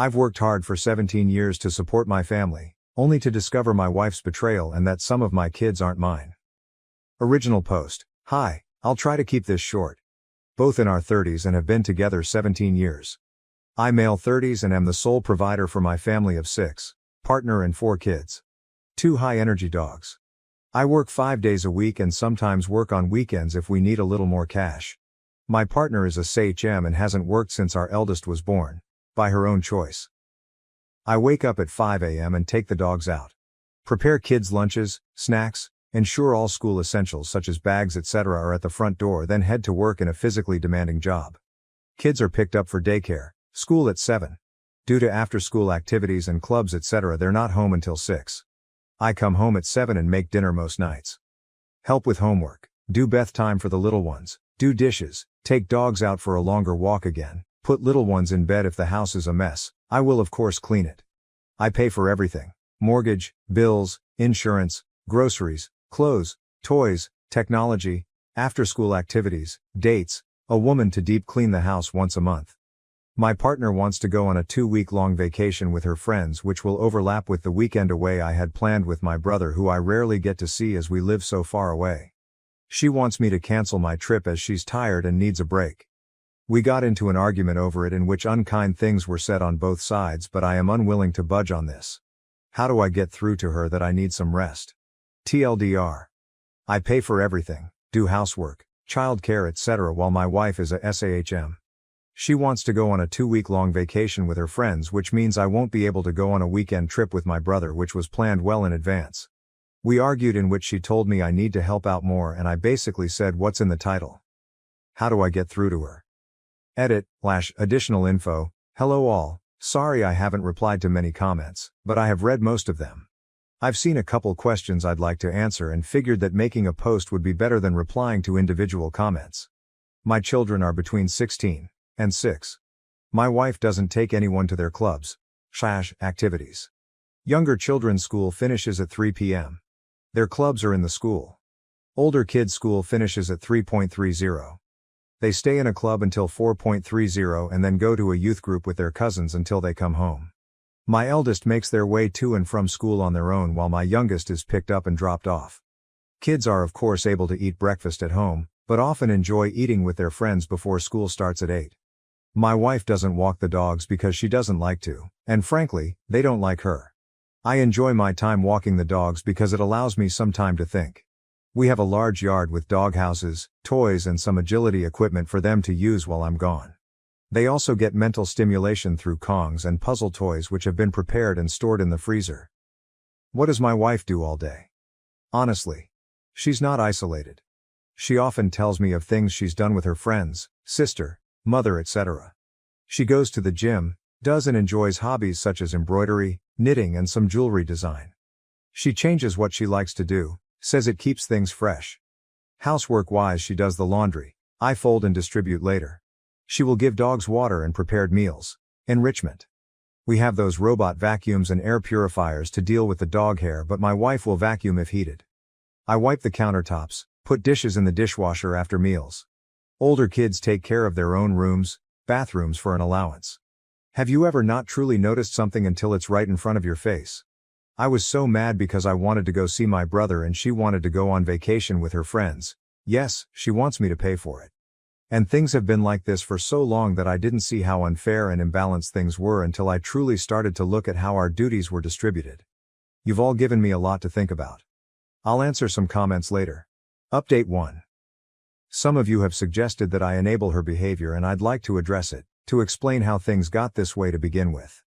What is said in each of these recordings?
I've worked hard for 17 years to support my family, only to discover my wife's betrayal and that some of my kids aren't mine. Original post. Hi, I'll try to keep this short. Both in our 30s and have been together 17 years. I male 30s and am the sole provider for my family of 6, partner and 4 kids. 2 high-energy dogs. I work 5 days a week and sometimes work on weekends if we need a little more cash. My partner is a SHM and hasn't worked since our eldest was born, by her own choice. I wake up at 5 a.m. and take the dogs out. Prepare kids' lunches, snacks, ensure all school essentials such as bags etc. are at the front door, then head to work in a physically demanding job. Kids are picked up for daycare, school at 7. Due to after-school activities and clubs etc. they're not home until 6. I come home at 7 and make dinner most nights. Help with homework, do bath time for the little ones, do dishes, take dogs out for a longer walk again, put little ones in bed if the house is a mess, I will of course clean it. I pay for everything: mortgage, bills, insurance, groceries, clothes, toys, technology, after-school activities, dates, a woman to deep clean the house once a month. My partner wants to go on a 2-week-long vacation with her friends which will overlap with the weekend away I had planned with my brother who I rarely get to see as we live so far away. She wants me to cancel my trip as she's tired and needs a break. We got into an argument over it in which unkind things were said on both sides, but I am unwilling to budge on this. How do I get through to her that I need some rest? TLDR. I pay for everything, do housework, childcare etc. while my wife is a SAHM. She wants to go on a 2-week-long vacation with her friends, which means I won't be able to go on a weekend trip with my brother which was planned well in advance. We argued in which she told me I need to help out more and I basically said what's in the title. How do I get through to her? Edit/additional info. Hello all, sorry I haven't replied to many comments, but I have read most of them. I've seen a couple questions I'd like to answer and figured that making a post would be better than replying to individual comments. My children are between 16 and 6. My wife doesn't take anyone to their clubs/activities. Younger children's school finishes at 3 p.m. Their clubs are in the school. Older kids' school finishes at 3:30. They stay in a club until 4:30 and then go to a youth group with their cousins until they come home. My eldest makes their way to and from school on their own while my youngest is picked up and dropped off. Kids are of course able to eat breakfast at home, but often enjoy eating with their friends before school starts at 8. My wife doesn't walk the dogs because she doesn't like to, and frankly, they don't like her. I enjoy my time walking the dogs because it allows me some time to think. We have a large yard with dog houses, toys and some agility equipment for them to use while I'm gone. They also get mental stimulation through Kongs and puzzle toys which have been prepared and stored in the freezer. What does my wife do all day? Honestly, she's not isolated. She often tells me of things she's done with her friends, sister, mother etc. She goes to the gym, does and enjoys hobbies such as embroidery, knitting and some jewelry design. She changes what she likes to do, says it keeps things fresh. Housework-wise she does the laundry, I fold and distribute later. She will give dogs water and prepared meals. Enrichment. We have those robot vacuums and air purifiers to deal with the dog hair, but my wife will vacuum if heated. I wipe the countertops, put dishes in the dishwasher after meals. Older kids take care of their own rooms, bathrooms for an allowance. Have you ever not truly noticed something until it's right in front of your face? I was so mad because I wanted to go see my brother and she wanted to go on vacation with her friends. Yes, she wants me to pay for it. And things have been like this for so long that I didn't see how unfair and imbalanced things were until I truly started to look at how our duties were distributed. You've all given me a lot to think about. I'll answer some comments later. Update 1. Some of you have suggested that I enable her behavior and I'd like to address it, to explain how things got this way to begin with.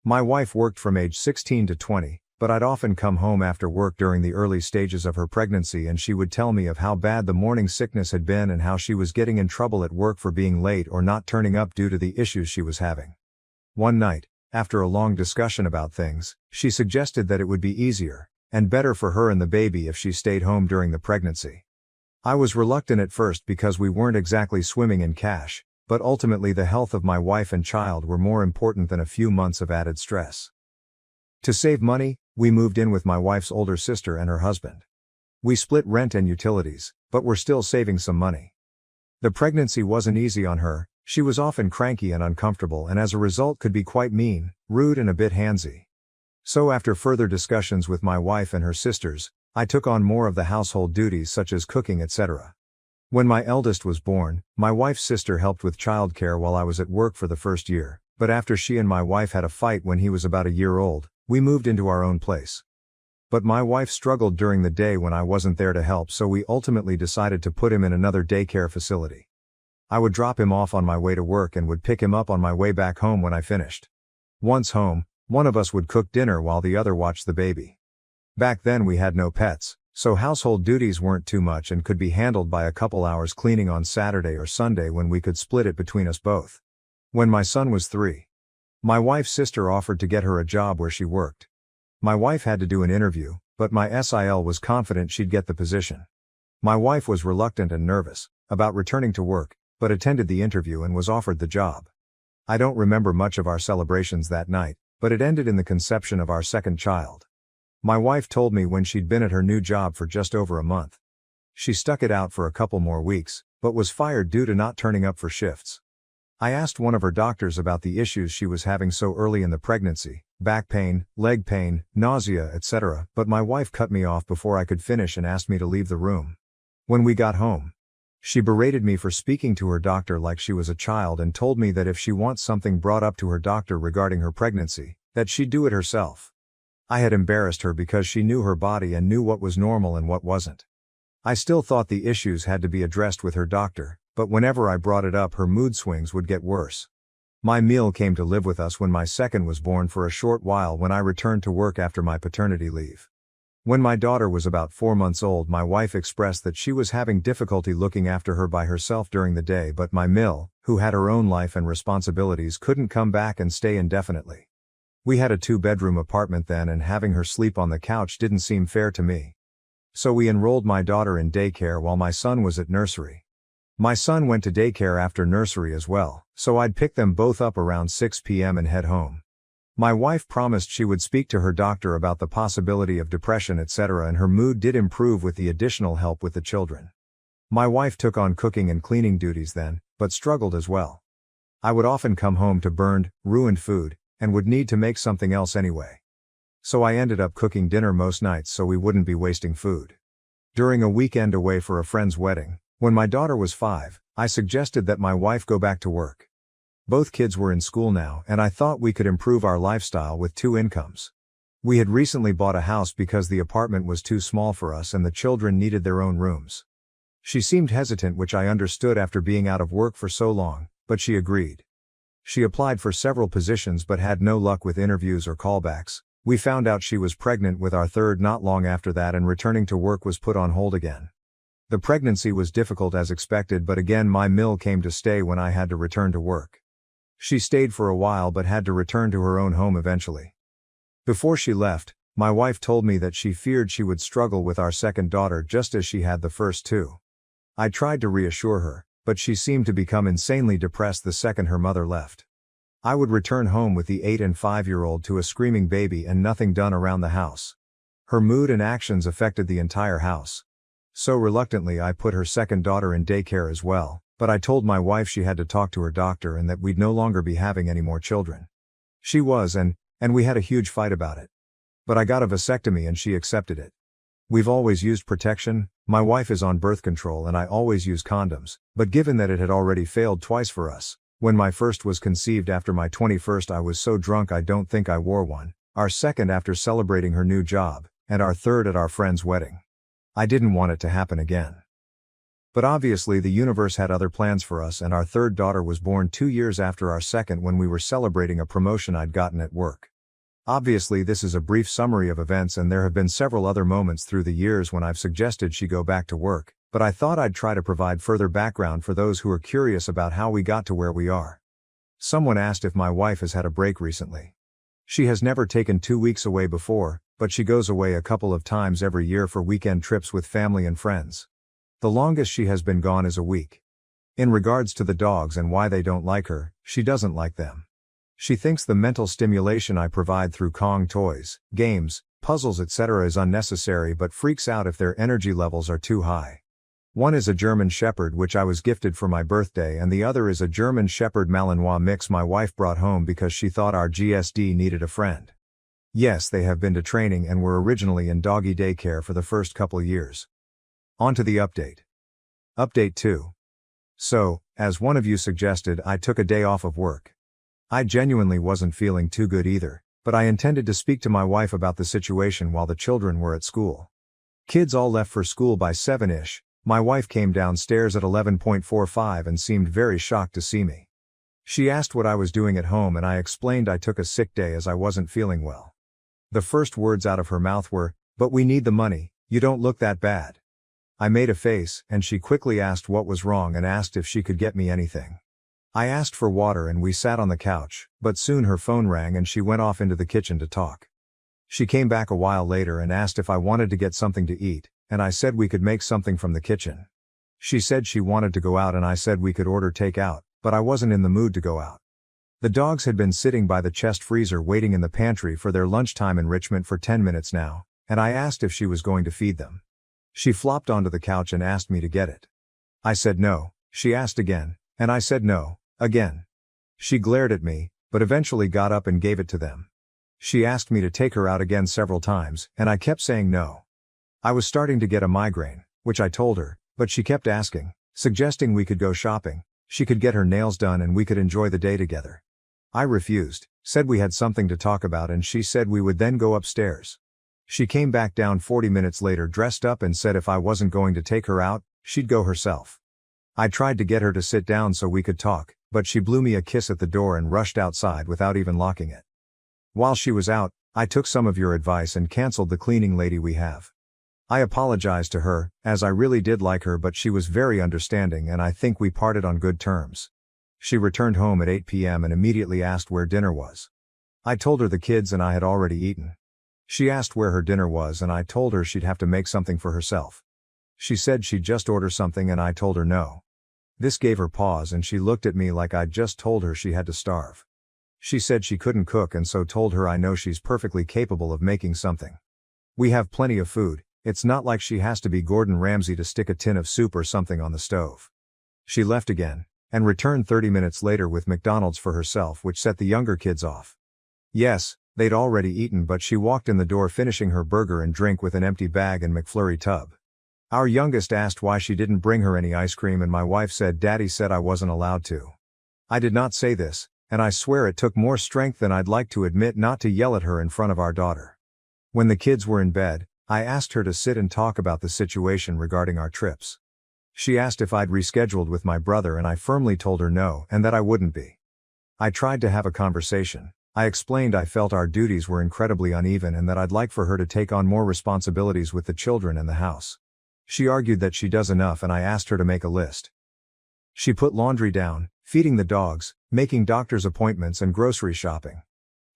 My wife worked from age 16 to 20, but I'd often come home after work during the early stages of her pregnancy and she would tell me of how bad the morning sickness had been and how she was getting in trouble at work for being late or not turning up due to the issues she was having. One night, after a long discussion about things, she suggested that it would be easier and better for her and the baby if she stayed home during the pregnancy. I was reluctant at first because we weren't exactly swimming in cash, but ultimately the health of my wife and child were more important than a few months of added stress. To save money, we moved in with my wife's older sister and her husband. We split rent and utilities, but we're still saving some money. The pregnancy wasn't easy on her, she was often cranky and uncomfortable and as a result could be quite mean, rude and a bit handsy. So after further discussions with my wife and her sisters, I took on more of the household duties such as cooking, etc. When my eldest was born, my wife's sister helped with childcare while I was at work for the first year, but after she and my wife had a fight when he was about a year old, we moved into our own place. But my wife struggled during the day when I wasn't there to help, so we ultimately decided to put him in another daycare facility. I would drop him off on my way to work and would pick him up on my way back home when I finished. Once home, one of us would cook dinner while the other watched the baby. Back then we had no pets, so household duties weren't too much and could be handled by a couple hours cleaning on Saturday or Sunday when we could split it between us both. When my son was 3, my wife's sister offered to get her a job where she worked. My wife had to do an interview, but my SIL was confident she'd get the position. My wife was reluctant and nervous about returning to work, but attended the interview and was offered the job. I don't remember much of our celebrations that night, but it ended in the conception of our second child. My wife told me when she'd been at her new job for just over a month. She stuck it out for a couple more weeks, but was fired due to not turning up for shifts. I asked one of her doctors about the issues she was having so early in the pregnancy, back pain, leg pain, nausea, etc., but my wife cut me off before I could finish and asked me to leave the room. When we got home, she berated me for speaking to her doctor like she was a child and told me that if she wants something brought up to her doctor regarding her pregnancy, that she'd do it herself. I had embarrassed her because she knew her body and knew what was normal and what wasn't. I still thought the issues had to be addressed with her doctor, but whenever I brought it up her mood swings would get worse. My Mil came to live with us when my second was born for a short while when I returned to work after my paternity leave. When my daughter was about 4 months old, my wife expressed that she was having difficulty looking after her by herself during the day, but my Mil, who had her own life and responsibilities, couldn't come back and stay indefinitely. We had a 2-bedroom apartment then, and having her sleep on the couch didn't seem fair to me. So we enrolled my daughter in daycare while my son was at nursery. My son went to daycare after nursery as well, so I'd pick them both up around 6 p.m. and head home. My wife promised she would speak to her doctor about the possibility of depression, etc., and her mood did improve with the additional help with the children. My wife took on cooking and cleaning duties then, but struggled as well. I would often come home to burned, ruined food, and would need to make something else anyway. So I ended up cooking dinner most nights so we wouldn't be wasting food. During a weekend away for a friend's wedding, when my daughter was 5, I suggested that my wife go back to work. Both kids were in school now, and I thought we could improve our lifestyle with 2 incomes. We had recently bought a house because the apartment was too small for us and the children needed their own rooms. She seemed hesitant, which I understood after being out of work for so long, but she agreed. She applied for several positions but had no luck with interviews or callbacks. We found out she was pregnant with our third not long after that, and returning to work was put on hold again. The pregnancy was difficult as expected, but again my Mil came to stay when I had to return to work. She stayed for a while but had to return to her own home eventually. Before she left, my wife told me that she feared she would struggle with our second daughter just as she had the first 2. I tried to reassure her, but she seemed to become insanely depressed the second her mother left. I would return home with the 8 and 5-year-old to a screaming baby and nothing done around the house. Her mood and actions affected the entire house. So reluctantly I put her second daughter in daycare as well, but I told my wife she had to talk to her doctor and that we'd no longer be having any more children. She was, and we had a huge fight about it. But I got a vasectomy and she accepted it. We've always used protection. My wife is on birth control and I always use condoms, but given that it had already failed twice for us, when my first was conceived after my 21st I was so drunk I don't think I wore one, our second after celebrating her new job, and our third at our friend's wedding. I didn't want it to happen again. But obviously the universe had other plans for us, and our third daughter was born 2 years after our second when we were celebrating a promotion I'd gotten at work. Obviously this is a brief summary of events, and there have been several other moments through the years when I've suggested she go back to work, but I thought I'd try to provide further background for those who are curious about how we got to where we are. Someone asked if my wife has had a break recently. She has never taken 2 weeks away before, but she goes away a couple of times every year for weekend trips with family and friends. The longest she has been gone is a week. In regards to the dogs and why they don't like her, she doesn't like them. She thinks the mental stimulation I provide through Kong toys, games, puzzles, etc. is unnecessary, but freaks out if their energy levels are too high. One is a German Shepherd which I was gifted for my birthday, and the other is a German Shepherd Malinois mix my wife brought home because she thought our GSD needed a friend. Yes, they have been to training and were originally in doggy daycare for the first couple years. On to the update. Update 2. So, as one of you suggested, I took a day off of work. I genuinely wasn't feeling too good either, but I intended to speak to my wife about the situation while the children were at school. Kids all left for school by 7-ish. My wife came downstairs at 11:45 and seemed very shocked to see me. She asked what I was doing at home, and I explained I took a sick day as I wasn't feeling well. The first words out of her mouth were, "But we need the money, you don't look that bad." I made a face, and she quickly asked what was wrong and asked if she could get me anything. I asked for water and we sat on the couch, but soon her phone rang and she went off into the kitchen to talk. She came back a while later and asked if I wanted to get something to eat, and I said we could make something from the kitchen. She said she wanted to go out and I said we could order takeout, but I wasn't in the mood to go out. The dogs had been sitting by the chest freezer waiting in the pantry for their lunchtime enrichment for 10 minutes now, and I asked if she was going to feed them. She flopped onto the couch and asked me to get it. I said no. She asked again, and I said no, again. She glared at me, but eventually got up and gave it to them. She asked me to take her out again several times, and I kept saying no. I was starting to get a migraine, which I told her, but she kept asking, suggesting we could go shopping, she could get her nails done and we could enjoy the day together. I refused, said we had something to talk about, and she said we would then go upstairs. She came back down 40 minutes later dressed up and said if I wasn't going to take her out, she'd go herself. I tried to get her to sit down so we could talk, but she blew me a kiss at the door and rushed outside without even locking it. While she was out, I took some of your advice and canceled the cleaning lady we have. I apologized to her, as I really did like her, but she was very understanding and I think we parted on good terms. She returned home at 8 p.m. and immediately asked where dinner was. I told her the kids and I had already eaten. She asked where her dinner was and I told her she'd have to make something for herself. She said she'd just order something and I told her no. This gave her pause and she looked at me like I'd just told her she had to starve. She said she couldn't cook and so told her I know she's perfectly capable of making something. We have plenty of food, it's not like she has to be Gordon Ramsay to stick a tin of soup or something on the stove. She left again, and returned 30 minutes later with McDonald's for herself, which set the younger kids off. Yes, they'd already eaten, but she walked in the door finishing her burger and drink with an empty bag and McFlurry tub. Our youngest asked why she didn't bring her any ice cream and my wife said Daddy said I wasn't allowed to. I did not say this, and I swear it took more strength than I'd like to admit not to yell at her in front of our daughter. When the kids were in bed, I asked her to sit and talk about the situation regarding our trips. She asked if I'd rescheduled with my brother and I firmly told her no and that I wouldn't be. I tried to have a conversation. I explained I felt our duties were incredibly uneven and that I'd like for her to take on more responsibilities with the children and the house. She argued that she does enough and I asked her to make a list. She put laundry down, feeding the dogs, making doctor's appointments and grocery shopping.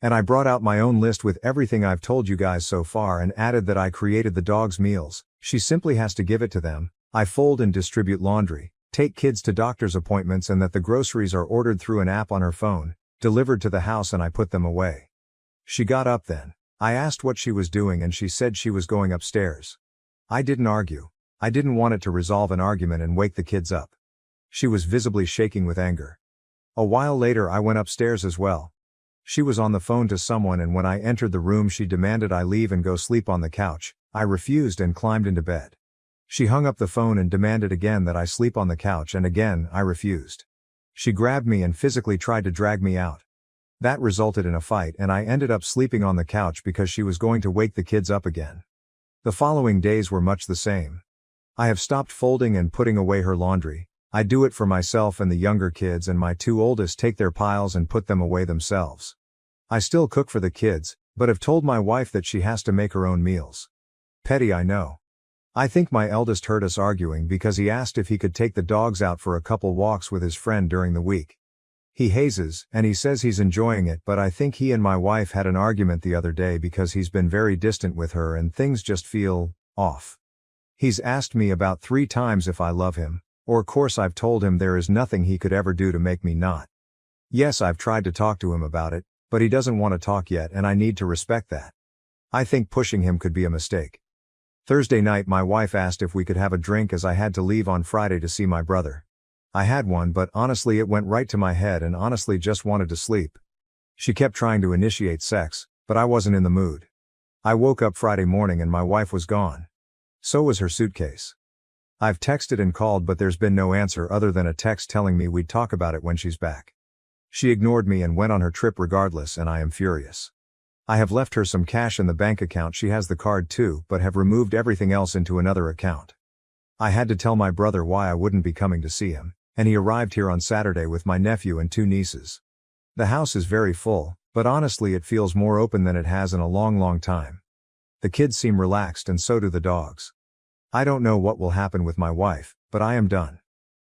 And I brought out my own list with everything I've told you guys so far and added that I created the dogs' meals, she simply has to give it to them, I fold and distribute laundry, take kids to doctor's appointments and that the groceries are ordered through an app on her phone, delivered to the house and I put them away. She got up then. I asked what she was doing and she said she was going upstairs. I didn't argue. I didn't want it to resolve an argument and wake the kids up. She was visibly shaking with anger. A while later I went upstairs as well. She was on the phone to someone and when I entered the room she demanded I leave and go sleep on the couch. I refused and climbed into bed. She hung up the phone and demanded again that I sleep on the couch and again I refused. She grabbed me and physically tried to drag me out. That resulted in a fight and I ended up sleeping on the couch because she was going to wake the kids up again. The following days were much the same. I have stopped folding and putting away her laundry. I do it for myself and the younger kids and my two oldest take their piles and put them away themselves. I still cook for the kids, but have told my wife that she has to make her own meals. Petty, I know. I think my eldest heard us arguing because he asked if he could take the dogs out for a couple walks with his friend during the week. He hazes, and he says he's enjoying it, but I think he and my wife had an argument the other day because he's been very distant with her and things just feel off. He's asked me about 3 times if I love him. Or course I've told him there is nothing he could ever do to make me not. Yes, I've tried to talk to him about it, but he doesn't want to talk yet and I need to respect that. I think pushing him could be a mistake. Thursday night my wife asked if we could have a drink as I had to leave on Friday to see my brother. I had one, but honestly it went right to my head and honestly just wanted to sleep. She kept trying to initiate sex, but I wasn't in the mood. I woke up Friday morning and my wife was gone. So was her suitcase. I've texted and called, but there's been no answer other than a text telling me we'd talk about it when she's back. She ignored me and went on her trip regardless, and I am furious. I have left her some cash in the bank account. She has the card too, but have removed everything else into another account. I had to tell my brother why I wouldn't be coming to see him, and he arrived here on Saturday with my nephew and 2 nieces. The house is very full, but honestly it feels more open than it has in a long time. The kids seem relaxed and so do the dogs. I don't know what will happen with my wife, but I am done.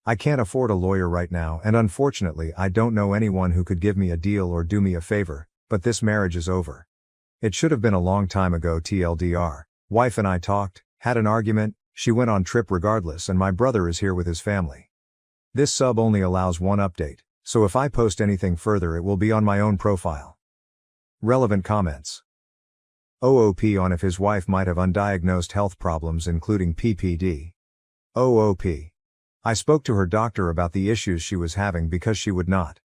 I can't afford a lawyer right now, and unfortunately I don't know anyone who could give me a deal or do me a favor, but this marriage is over. It should have been a long time ago. TLDR. Wife and I talked, had an argument, she went on trip regardless, and my brother is here with his family. This sub only allows one update, so if I post anything further it will be on my own profile. Relevant comments. OOP on if his wife might have undiagnosed health problems including PPD. OOP. I spoke to her doctor about the issues she was having because she would not.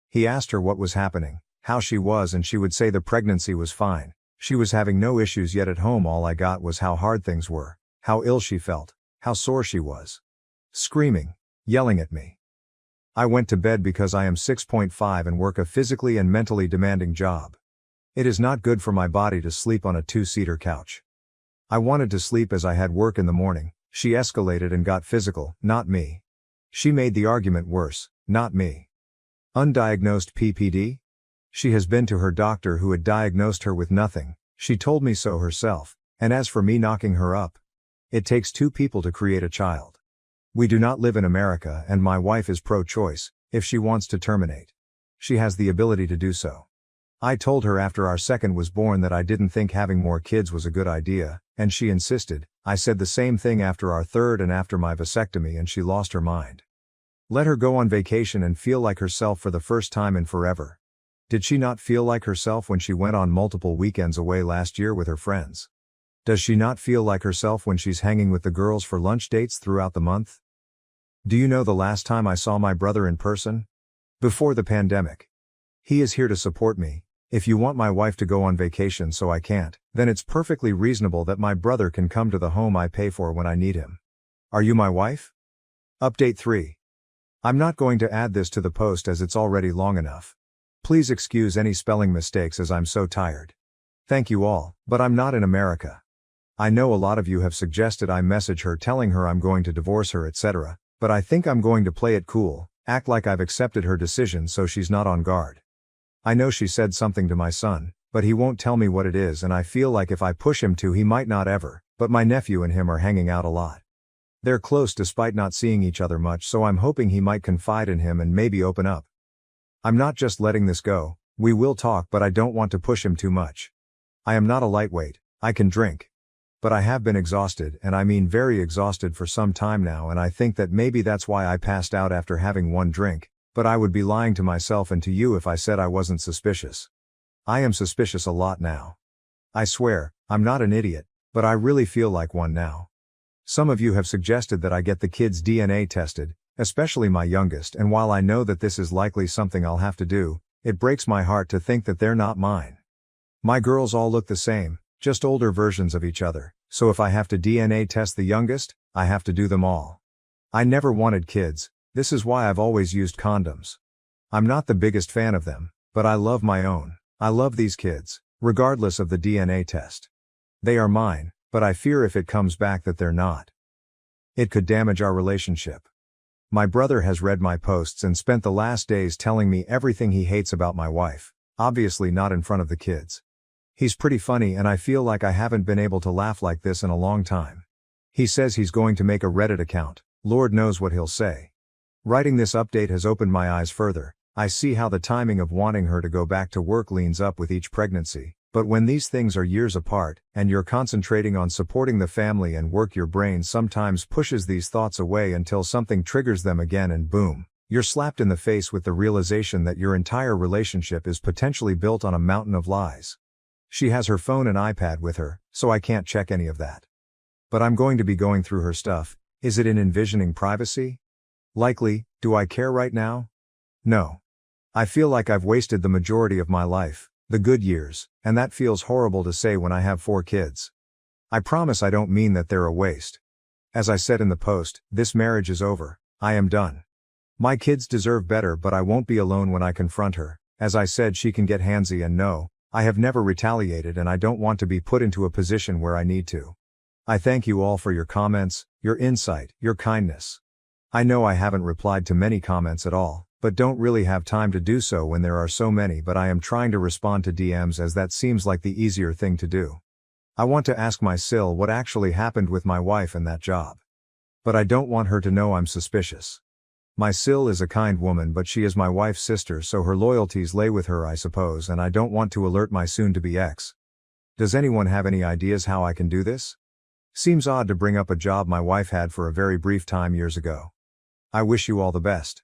He asked her what was happening, how she was, and she would say the pregnancy was fine. She was having no issues, yet at home all I got was how hard things were, how ill she felt, how sore she was. Screaming, yelling at me. I went to bed because I am 6.5 and work a physically and mentally demanding job. It is not good for my body to sleep on a 2-seater couch. I wanted to sleep as I had work in the morning. She escalated and got physical, not me. She made the argument worse, not me. Undiagnosed PPD? She has been to her doctor who had diagnosed her with nothing. She told me so herself, and as for me knocking her up, it takes 2 people to create a child. We do not live in America, and my wife is pro-choice. If she wants to terminate, she has the ability to do so. I told her after our second was born that I didn't think having more kids was a good idea, and she insisted. I said the same thing after our third and after my vasectomy, and she lost her mind. Let her go on vacation and feel like herself for the first time in forever. Did she not feel like herself when she went on multiple weekends away last year with her friends? Does she not feel like herself when she's hanging with the girls for lunch dates throughout the month? Do you know the last time I saw my brother in person? Before the pandemic. He is here to support me. If you want my wife to go on vacation so I can't, then it's perfectly reasonable that my brother can come to the home I pay for when I need him. Are you my wife? Update 3. I'm not going to add this to the post as it's already long enough. Please excuse any spelling mistakes as I'm so tired. Thank you all, but I'm not in America. I know a lot of you have suggested I message her telling her I'm going to divorce her, etc., but I think I'm going to play it cool, act like I've accepted her decision so she's not on guard. I know she said something to my son, but he won't tell me what it is, and I feel like if I push him to he might not ever, but my nephew and him are hanging out a lot. They're close despite not seeing each other much, so I'm hoping he might confide in him and maybe open up. I'm not just letting this go. We will talk, but I don't want to push him too much. I am not a lightweight, I can drink. But I have been exhausted, and I mean very exhausted for some time now, and I think that maybe that's why I passed out after having 1 drink. But I would be lying to myself and to you if I said I wasn't suspicious. I am suspicious a lot now. I swear, I'm not an idiot, but I really feel like one now. Some of you have suggested that I get the kids' DNA tested, especially my youngest, and while I know that this is likely something I'll have to do, it breaks my heart to think that they're not mine. My girls all look the same, just older versions of each other, so if I have to DNA test the youngest, I have to do them all. I never wanted kids. This is why I've always used condoms. I'm not the biggest fan of them, but I love my own. I love these kids, regardless of the DNA test. They are mine, but I fear if it comes back that they're not, it could damage our relationship. My brother has read my posts and spent the last days telling me everything he hates about my wife, obviously not in front of the kids. He's pretty funny, and I feel like I haven't been able to laugh like this in a long time. He says he's going to make a Reddit account. Lord knows what he'll say. Writing this update has opened my eyes further. I see how the timing of wanting her to go back to work leans up with each pregnancy, but when these things are years apart, and you're concentrating on supporting the family and work, your brain sometimes pushes these thoughts away until something triggers them again, and boom, you're slapped in the face with the realization that your entire relationship is potentially built on a mountain of lies. She has her phone and iPad with her, so I can't check any of that. But I'm going to be going through her stuff. Is it in envisioning privacy? Likely. Do I care right now? No. I feel like I've wasted the majority of my life, the good years, and that feels horrible to say when I have 4 kids. I promise I don't mean that they're a waste. As I said in the post, this marriage is over. I am done. My kids deserve better, but I won't be alone when I confront her. As I said, she can get handsy, and no, I have never retaliated, and I don't want to be put into a position where I need to. I thank you all for your comments, your insight, your kindness. I know I haven't replied to many comments at all, but don't really have time to do so when there are so many, but I am trying to respond to DMs as that seems like the easier thing to do. I want to ask my Sil what actually happened with my wife and that job. But I don't want her to know I'm suspicious. My Sil is a kind woman, but she is my wife's sister, so her loyalties lay with her, I suppose, and I don't want to alert my soon-to-be ex. Does anyone have any ideas how I can do this? Seems odd to bring up a job my wife had for a very brief time years ago. I wish you all the best.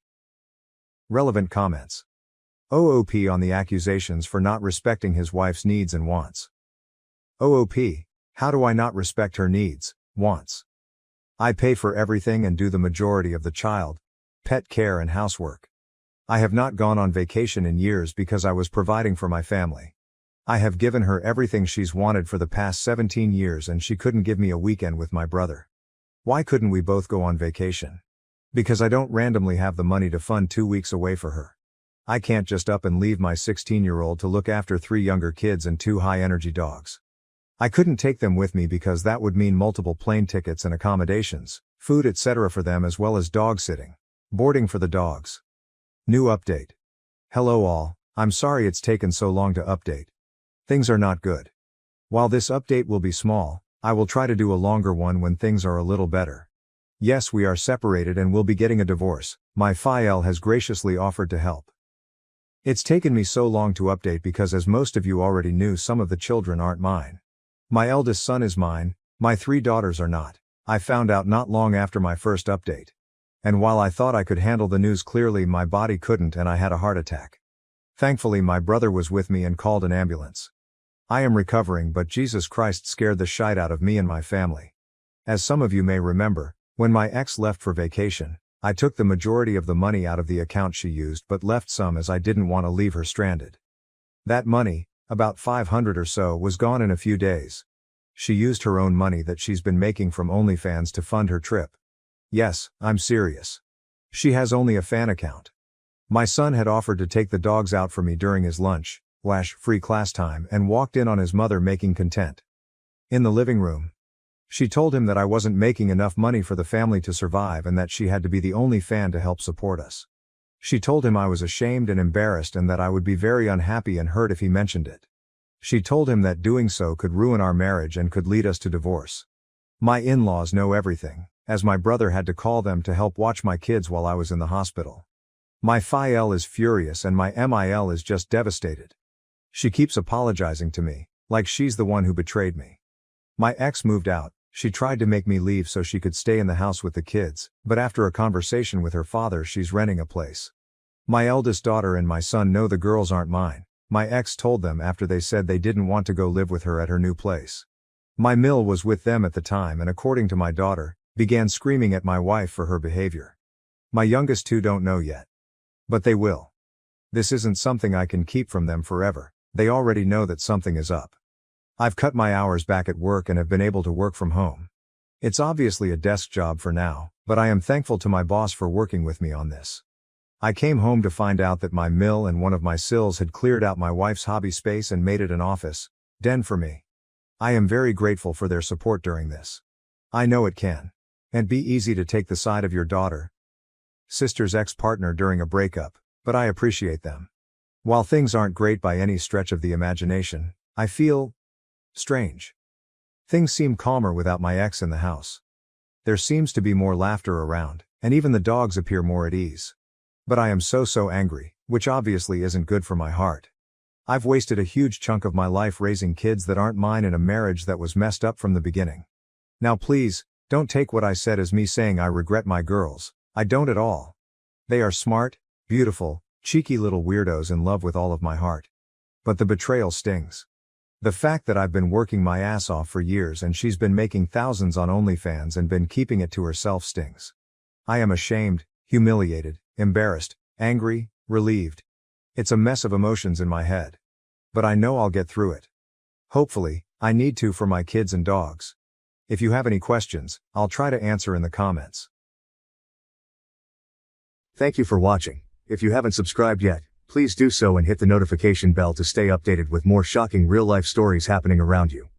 Relevant comments. OOP on the accusations for not respecting his wife's needs and wants. OOP, how do I not respect her needs, wants? I pay for everything and do the majority of the child, pet care and housework. I have not gone on vacation in years because I was providing for my family. I have given her everything she's wanted for the past 17 years, and she couldn't give me a weekend with my brother. Why couldn't we both go on vacation? Because I don't randomly have the money to fund 2 weeks away for her. I can't just up and leave my 16-year-old to look after 3 younger kids and 2 high-energy dogs. I couldn't take them with me because that would mean multiple plane tickets and accommodations, food etc. for them, as well as dog sitting, boarding for the dogs. New update. Hello all, I'm sorry it's taken so long to update. Things are not good. While this update will be small, I will try to do a longer one when things are a little better. Yes, we are separated and will be getting a divorce. My FIL has graciously offered to help. It's taken me so long to update because, as most of you already knew, some of the children aren't mine. My eldest son is mine, my 3 daughters are not. I found out not long after my first update. And while I thought I could handle the news clearly, my body couldn't and I had a heart attack. Thankfully my brother was with me and called an ambulance. I am recovering, but Jesus Christ scared the shite out of me and my family. As some of you may remember, when my ex left for vacation, I took the majority of the money out of the account she used, but left some as I didn't want to leave her stranded. That money, about $500 or so, was gone in a few days. She used her own money that she's been making from OnlyFans to fund her trip. Yes, I'm serious. She has only a fan account. My son had offered to take the dogs out for me during his lunch/free class time and walked in on his mother making content. In the living room. She told him that I wasn't making enough money for the family to survive and that she had to be the only fan to help support us. She told him I was ashamed and embarrassed and that I would be very unhappy and hurt if he mentioned it. She told him that doing so could ruin our marriage and could lead us to divorce. My in-laws know everything, as my brother had to call them to help watch my kids while I was in the hospital. My FIL is furious and my MIL is just devastated. She keeps apologizing to me, like she's the one who betrayed me. My ex moved out. She tried to make me leave so she could stay in the house with the kids, but after a conversation with her father, she's renting a place. My eldest daughter and my son know the girls aren't mine. My ex told them after they said they didn't want to go live with her at her new place. My Mill was with them at the time and, according to my daughter, began screaming at my wife for her behavior. My youngest 2 don't know yet. But they will. This isn't something I can keep from them forever. They already know that something is up. I've cut my hours back at work and have been able to work from home. It's obviously a desk job for now, but I am thankful to my boss for working with me on this. I came home to find out that my Mill and one of my Sils had cleared out my wife's hobby space and made it an office den for me. I am very grateful for their support during this. I know it can and be easy to take the side of your daughter, sister's ex-partner during a breakup, but I appreciate them. While things aren't great by any stretch of the imagination, I feel strange. Things seem calmer without my ex in the house. There seems to be more laughter around, and even the dogs appear more at ease. But I am so angry, which obviously isn't good for my heart. I've wasted a huge chunk of my life raising kids that aren't mine in a marriage that was messed up from the beginning. Now please, don't take what I said as me saying I regret my girls. I don't at all. They are smart, beautiful, cheeky little weirdos in love with all of my heart. But the betrayal stings. The fact that I've been working my ass off for years and she's been making thousands on OnlyFans and been keeping it to herself stings. I am ashamed, humiliated, embarrassed, angry, relieved. It's a mess of emotions in my head. But I know I'll get through it. Hopefully, I need to for my kids and dogs. If you have any questions, I'll try to answer in the comments. Thank you for watching. If you haven't subscribed yet, please do so and hit the notification bell to stay updated with more shocking real-life stories happening around you.